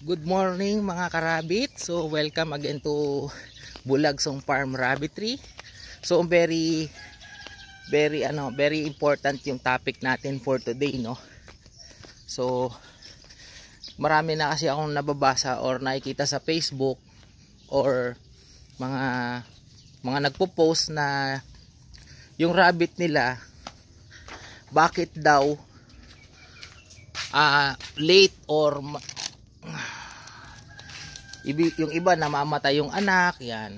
Good morning mga karabit. So welcome again to Bulagsong Farm Rabbitry. So very important yung topic natin for today, no. So marami na kasi akong nababasa or nakikita sa Facebook or mga nagpo-post na yung rabbit nila bakit daw late or yung iba namamatay yung anak, yan.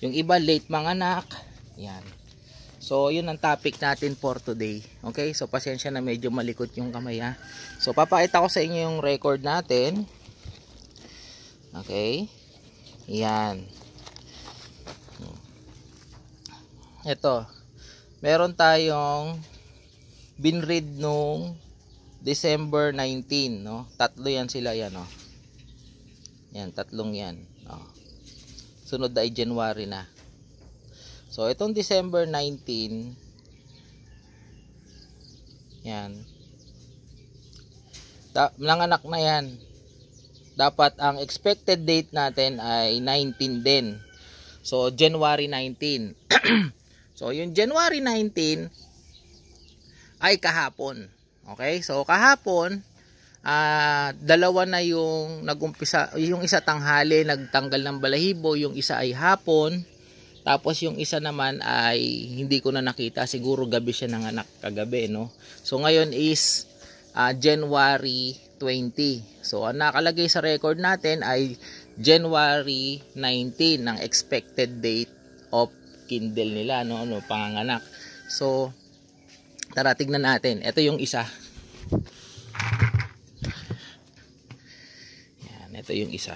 Yung iba late manganak, yan. So yun ang topic natin for today. Okay, so pasensya na medyo malikot yung kamay, ha. So papakita ko sa inyo yung record natin. Okay, yan. Ito, meron tayong binread nung December 19, no? Tatlo yan sila, yan, no? Yan, tatlong yan. Oh. Sunod ay January na. So, itong December 19, yan. Nanganak na yan. Dapat ang expected date natin ay 19 din. So, January 19. So, yung January 19 ay kahapon. Okay? So, kahapon, dalawa na yung nagumpisa, yung isa tanghali nagtanggal ng balahibo, yung isa ay hapon, tapos yung isa naman ay hindi ko na nakita, siguro gabi siya nanganak kagabi, no. So ngayon is January 20. So ang nakalagay sa record natin ay January 19 ang expected date of kindle nila, no, panganganak. So tara tignan natin. Ito yung isa. Ito yung isa.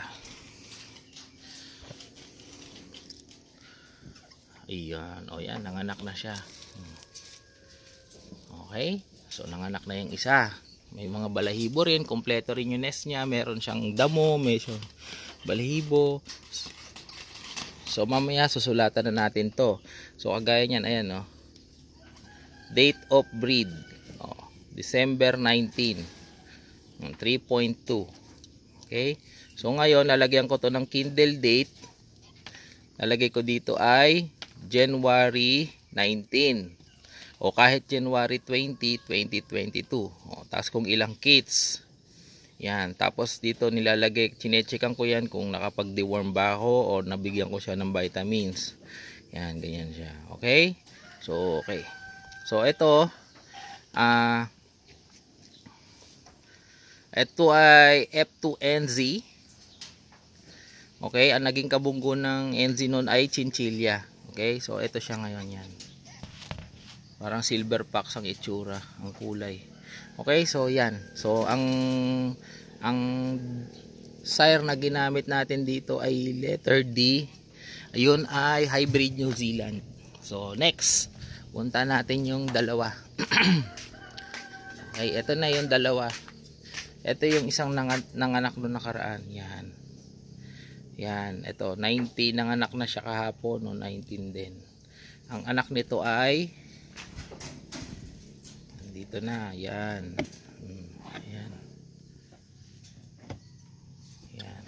Ayan. O yan, nanganak na siya. Okay. So, nanganak na yung isa. May mga balahibo rin. Kompleto rin yung nest niya. Meron siyang damo. May siyang balahibo. So, mamaya susulatan na natin to. So, kagaya niyan. Ayan, o. Date of breed. O, December 19. 3.2. Okay. So ngayon lalagyan ko to ng kindle date. Lalagay ko dito ay January 19 o kahit January 20, 2022. O, tapos kung ilang kits. Yan. Tapos dito nilalagay, chine-checkan ko yan kung nakapag-deworm ba ako o nabigyan ko siya ng vitamins. Yan, ganyan siya. Okay? So okay. So ito ito ay F2NZ. Okay, ang naging kabunggo ng NZ noon ay chinchilla. Okay, so ito siya ngayon, yan. Parang silver fox ang itsura, ang kulay. Okay, so yan. So ang sire na ginamit natin dito ay letter D. Ayun ay hybrid New Zealand. So next, punta natin yung dalawa. Okay, ito na yung dalawa. Ito yung isang nanganak noong nakaraan. Yan. Yan, ito 90 nanganak na siya kahapon, no, 19 din. Ang anak nito ay dito na, yan. Ayan. Yan.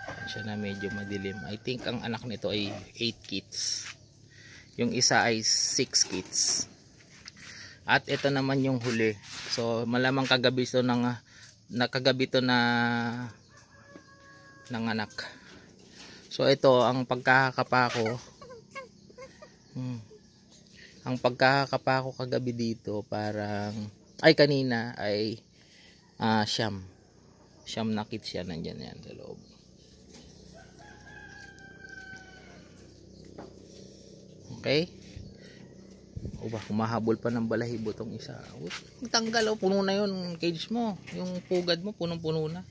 Yan siya na medyo madilim. I think ang anak nito ay 8 kits. Yung isa ay 6 kits. At ito naman yung huli. So malamang kagabi ito na nanganak. So ito ang pagkakapako. Ang pagkakapako kagabi dito parang kanina ay siyam na kits siya, nandiyan yan sa loob. Okay? O ba, kumahabol pa ng balahibo tong isa. Tanggal, puno na yun cage mo. Yung pugad mo punong-puno na.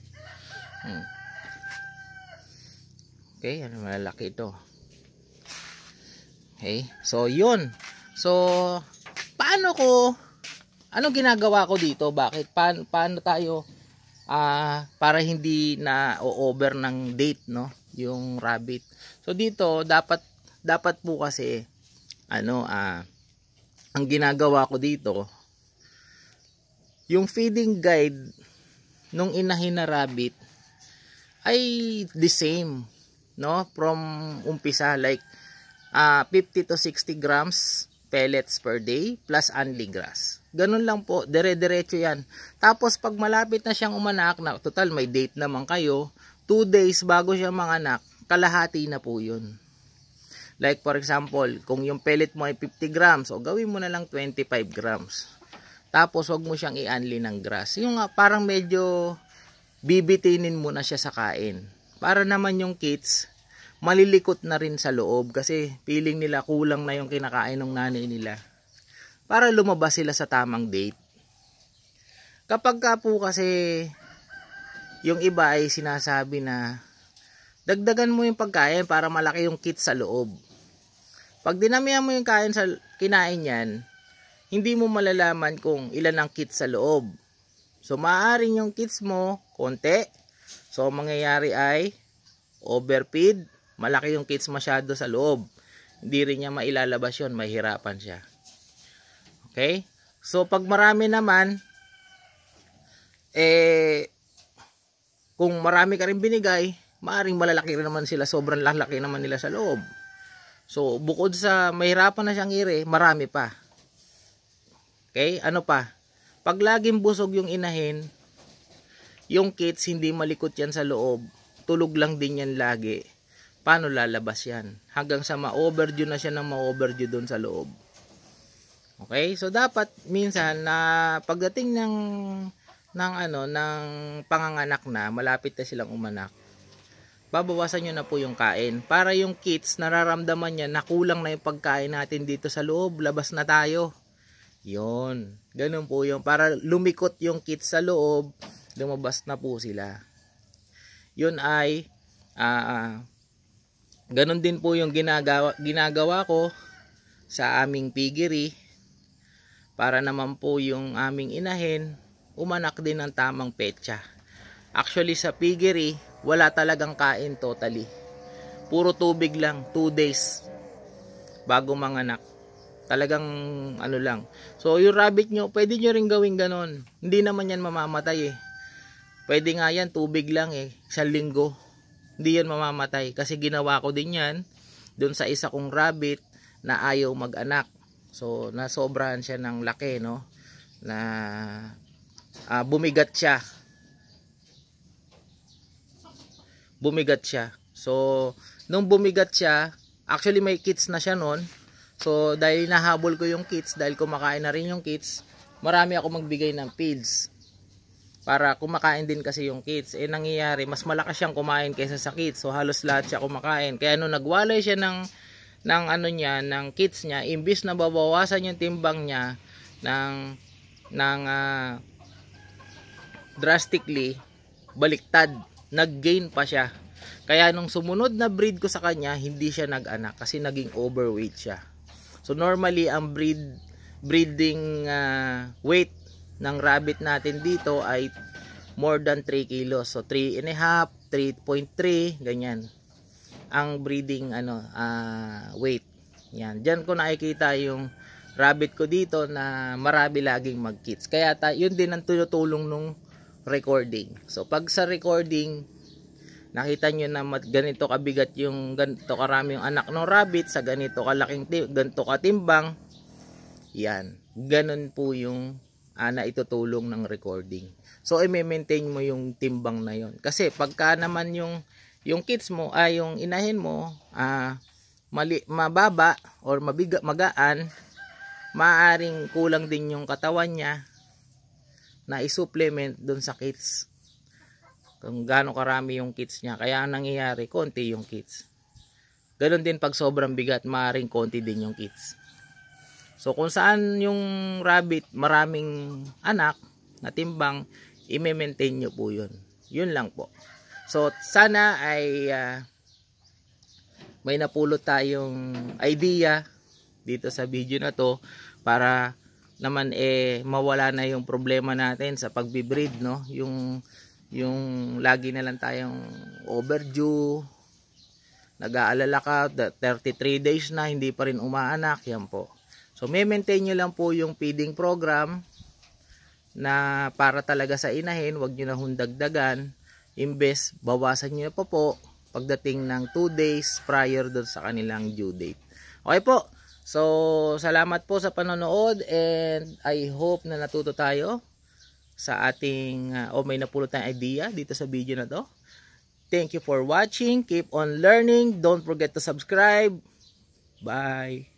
Okay, ano, malalaki ito. Okay, so yun. So ano ginagawa ko dito? Bakit? Paano tayo para hindi na over ng date, no, yung rabbit. So dito dapat po kasi ang ginagawa ko dito, yung feeding guide nung inahin na rabbit ay the same, no? From umpisa, like 50 to 60 grams pellets per day plus only grass. Ganun lang po, dire-diretso yan. Tapos pag malapit na siyang umanak, na total may date naman kayo, 2 days bago siya manganak, kalahati na po yun. Like for example, kung yung pellet mo ay 50 grams, o gawin mo na lang 25 grams. Tapos wag mo siyang i-unli ng grass. Yung parang medyo bibitinin mo na siya sa kain. Para naman yung kids, malilikot na rin sa loob kasi feeling nila kulang na yung kinakain ng nanay nila. Para lumabas sila sa tamang date. Kapag ka po kasi yung iba ay sinasabi na dagdagan mo yung pagkain para malaki yung kids sa loob. Pag dinamihan mo yung kain sa kinain yan, hindi mo malalaman kung ilan ang kids sa loob. So maaaring yung kids mo konti. So mangyayari ay overfeed, malaki yung kids masyado sa loob. Hindi rin niya mailalabas yun, mahirapan siya. Okay? So pag marami naman, kung marami ka rin binigay, maaaring malalaki rin naman sila, sobrang lalaki naman nila sa loob. So bukod sa mahirapan na siyang ire, marami pa. Okay? Ano pa? Pag laging busog yung inahin, yung kids hindi malikot yan sa loob, tulog lang din yan lagi. Paano lalabas yan? Hanggang sa ma-overdue na siya ng ma-overdue doon sa loob. Okay? So dapat minsan na pagdating ng panganganak na, malapit na silang umanak, babawasan nyo na po yung kain. Para yung kids nararamdaman niya na kulang na yung pagkain natin dito sa loob, labas na tayo. Yon. Ganun po yung para lumikot yung kids sa loob, lumabas na po sila. Yun ay ganun din po yung ginagawa ko sa aming piggery para naman po yung aming inahin umanak din ng tamang petsa. Actually sa piggery wala talagang kain totally. Puro tubig lang, 2 days bago manganak. Talagang ano lang. So yung rabbit nyo, pwede nyo rin gawing ganon. Hindi naman yan mamamatay eh. Pwede nga yan, tubig lang eh. 1 linggo. Hindi yan mamamatay. Kasi ginawa ko din yan doon sa isa kong rabbit na ayaw mag-anak. So nasobrahan siya ng laki, no? Na bumigat siya. Bumigat siya. So nung bumigat siya, actually may kids na siya noon. So dahil nahabol ko yung kids, dahil kumakain na rin yung kids, marami ako magbigay ng feeds. Para kumakain din kasi yung kids. Nangyayari, mas malakas siyang kumain kaysa sa kids. So halos lahat siya kumakain. Kaya nung nagwalay siya ng kids niya, imbis na babawasan yung timbang niya drastically, baliktad, nag-gain pa siya. Kaya nung sumunod na breed ko sa kanya, hindi siya nag-anak kasi naging overweight siya. So normally ang breeding weight ng rabbit natin dito ay more than 3 kilos. So 3.5, 3.3, ganyan ang breeding weight. Yan. Diyan ko nakikita yung rabbit ko dito na marami laging mag-kids. Kaya yun din ang tulong nung recording. So pag sa recording nakita nyo na ganito kabigat yung ganito karami yung anak ng rabbit sa ganito kalaking ganito katimbang, yan, ganun po yung na itutulong ng recording. So i-maintain mo yung timbang na yon. Kasi pagka naman yung kids mo yung inahin mo mababa or magaan, maaring kulang din yung katawan niya na i-supplement dun sa kids. Kung gaano karami yung kids niya. Kaya ang nangyayari, konti yung kids. Ganon din pag sobrang bigat, maaaring konti din yung kids. So kung saan yung rabbit maraming anak na timbang, i-maintain nyo po yun. Yun lang po. So sana ay may napulot tayong idea dito sa video na to para naman mawala na yung problema natin sa pagbi-breed, no? Yung lagi na lang tayong overdue, nag-aalala ka 33 days na hindi pa rin umaanak, yan po. So may maintain nyo lang po yung feeding program na para talaga sa inahin, wag nyo na hundagdagan. Imbes, bawasan nyo pa po pagdating ng 2 days prior doon sa kanilang due date. Okay po. So, salamat po sa panonood and I hope na natuto tayo sa ating may napulot tayong idea dito sa video na to. Thank you for watching. Keep on learning. Don't forget to subscribe. Bye.